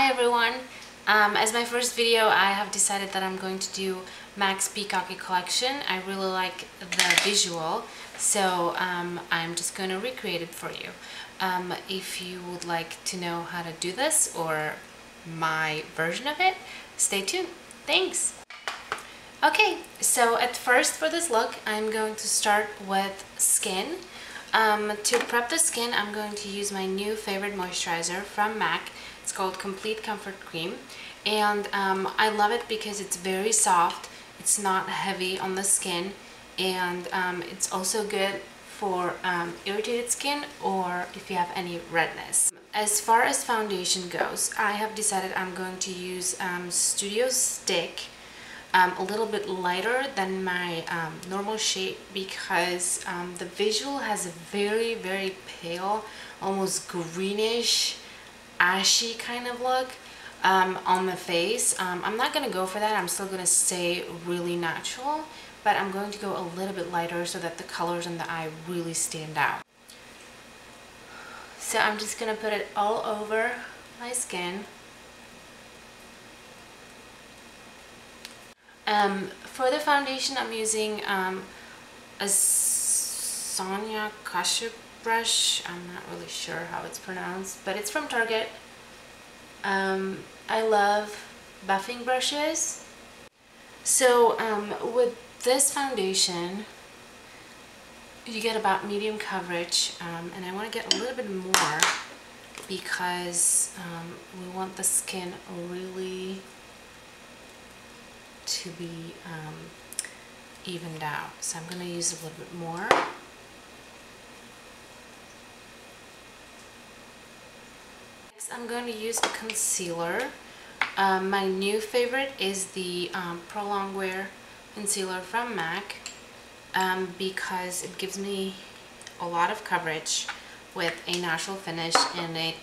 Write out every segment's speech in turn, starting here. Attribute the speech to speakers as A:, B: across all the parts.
A: Hi everyone! As my first video, I have decided that I'm going to do MAC's Peacocky collection. I really like the visual, so I'm just going to recreate it for you. If you would like to know how to do this or my version of it, stay tuned. Thanks! Okay, so at first for this look, I'm going to start with skin. To prep the skin, I'm going to use my new favorite moisturizer from MAC. It's called Complete Comfort Cream, and I love it because it's very soft, it's not heavy on the skin, and it's also good for irritated skin or if you have any redness. As far as foundation goes, I have decided I'm going to use Studio Stick, a little bit lighter than my normal shade because the visual has a very pale, almost greenish, ashy kind of look on the face. I'm not going to go for that. I'm still going to stay really natural, but I'm going to go a little bit lighter so that the colors in the eye really stand out. So I'm just going to put it all over my skin. For the foundation, I'm using a Sonia Kashuk brush. I'm not really sure how it's pronounced, but it's from Target. I love buffing brushes. So with this foundation, you get about medium coverage, and I want to get a little bit more because we want the skin really to be evened out. So I'm going to use a little bit more. Next, I'm going to use a concealer. My new favorite is the Pro Longwear Concealer from MAC because it gives me a lot of coverage with a natural finish, and it's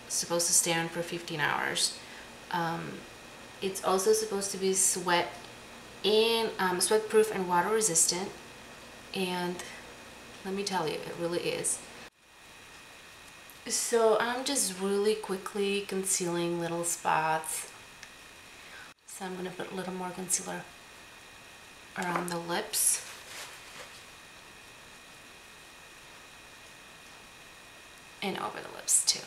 A: supposed to stay on for 15 hours. It's also supposed to be sweat proof and water resistant, and let me tell you, it really is. So I'm just really quickly concealing little spots. So I'm going to put a little more concealer around the lips. And over the lips too.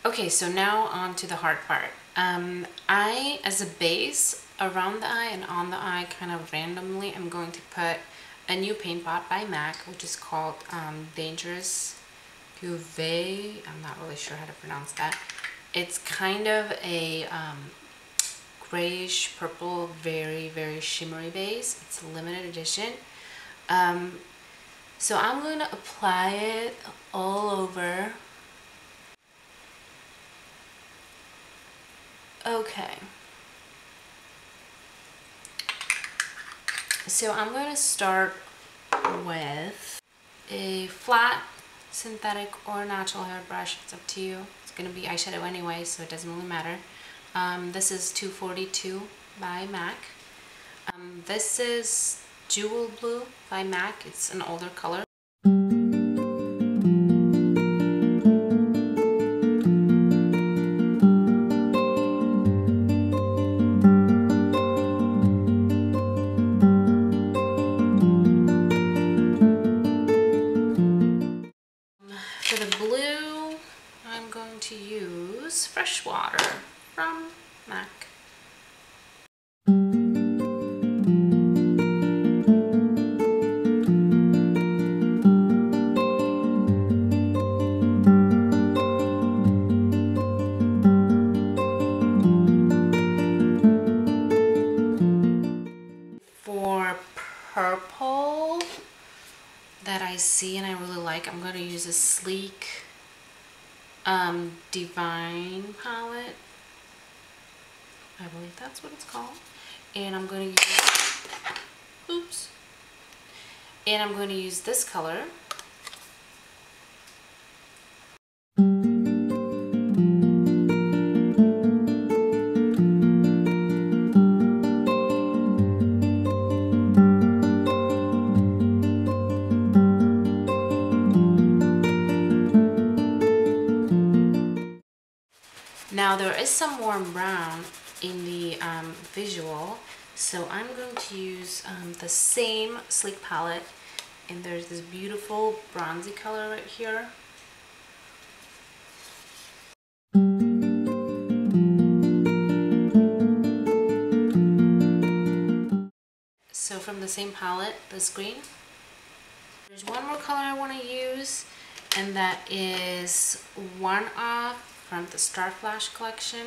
A: Okay, so now on to the hard part. As a base around the eye and on the eye, kind of randomly, I'm going to put a new paint pot by MAC, which is called Dangerous Cuvee. I'm not really sure how to pronounce that. It's kind of a grayish purple, very shimmery base. It's a limited edition. So I'm going to apply it all over. Okay. So I'm going to start with a flat synthetic or natural hairbrush. It's up to you. It's going to be eyeshadow anyway, so it doesn't really matter. This is 242 by MAC. This is Jewel Blue by MAC. It's an older color. For the blue, I'm going to use Freshwater from MAC. For purple that I see and I really like, I'm going to use a sleek Divine palette. I believe that's what it's called. And I'm going to use, and I'm going to use this color. Now there is some warm brown in the visual, so I'm going to use the same sleek palette, and there's this beautiful bronzy color right here. So from the same palette, this green. There's one more color I want to use, and that is One Off from the Star Flash collection.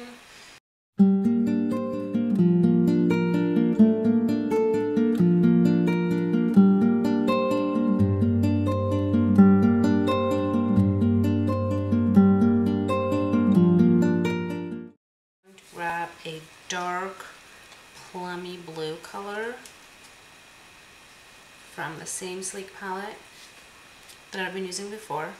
A: Grab a dark plummy blue color from the same sleek palette that I've been using before.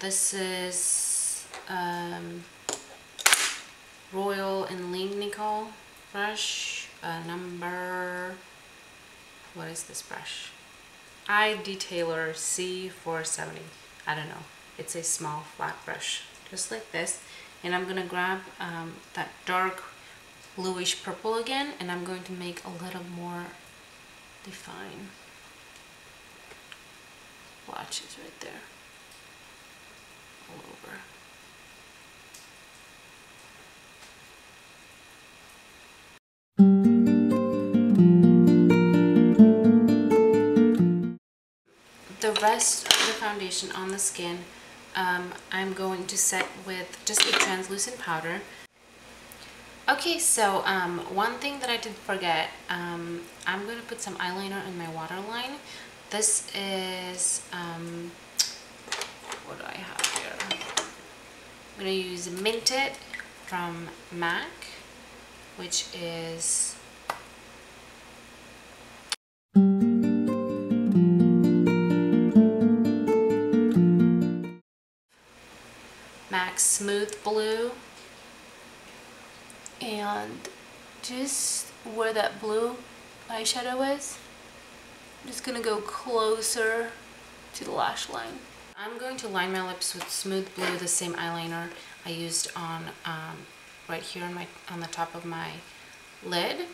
A: This is Royal and Technakohl brush, number, what is this brush? Detailer C470. I don't know. It's a small flat brush, just like this. And I'm gonna grab that dark bluish purple again, and I'm going to make a little more define. Watch, it's right there. All over. The rest of the foundation on the skin, I'm going to set with just a translucent powder. Okay, so one thing that I did forget, I'm going to put some eyeliner in my waterline. This is, what do I have here? I'm going to use Minted from MAC, which is MAC's Smoothblue. And just where that blue eyeshadow is, I'm just going to go closer to the lash line. I'm going to line my lips with Smoothblue, the same eyeliner I used on right here on the top of my lid.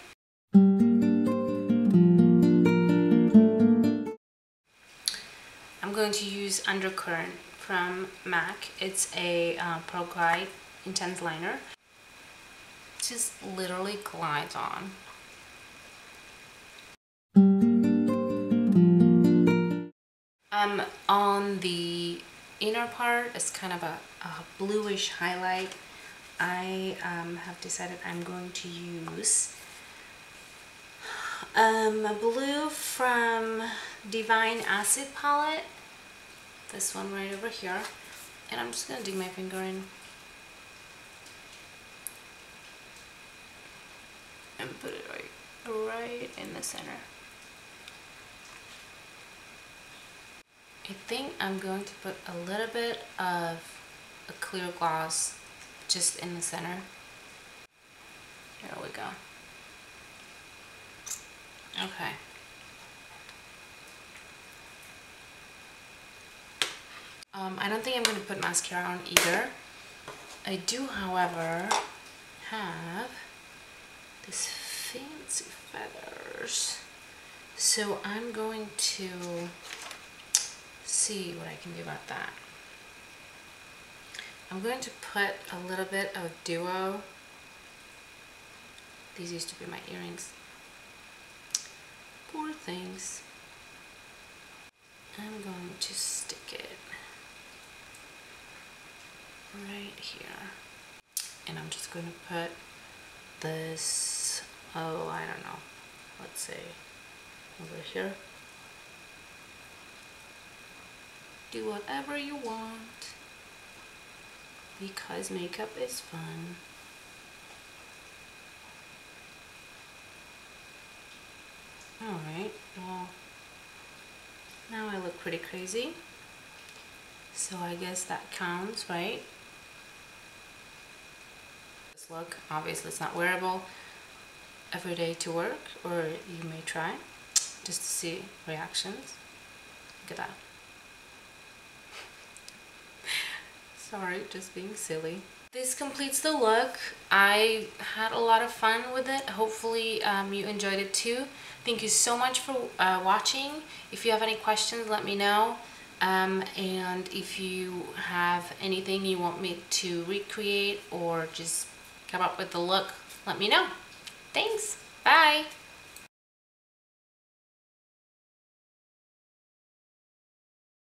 A: I'm going to use Undercurrent from MAC. It's a Pearlglide Intense Liner. It just literally glides on. On the inner part, it's kind of a bluish highlight. I have decided I'm going to use a blue from Divine Acid palette. This one right over here. And I'm just going to dig my finger in and put it right in the center. I think I'm going to put a little bit of a clear gloss just in the center. Here we go. Okay. I don't think I'm going to put mascara on either. I do, however, have these fancy feathers. So I'm going to see what I can do about that. I'm going to put a little bit of Duo. These used to be my earrings. Poor things. I'm going to stick it right here. And I'm just going to put this, oh, I don't know, let's say over here. Do whatever you want, because makeup is fun. Alright, well, now I look pretty crazy. So I guess that counts, right? This look, obviously it's not wearable every day to work, or you may try just to see reactions. Look at that. Sorry, just being silly. This completes the look. I had a lot of fun with it. Hopefully you enjoyed it too. Thank you so much for watching. If you have any questions, let me know. And if you have anything you want me to recreate or just come up with the look, let me know. Thanks. Bye.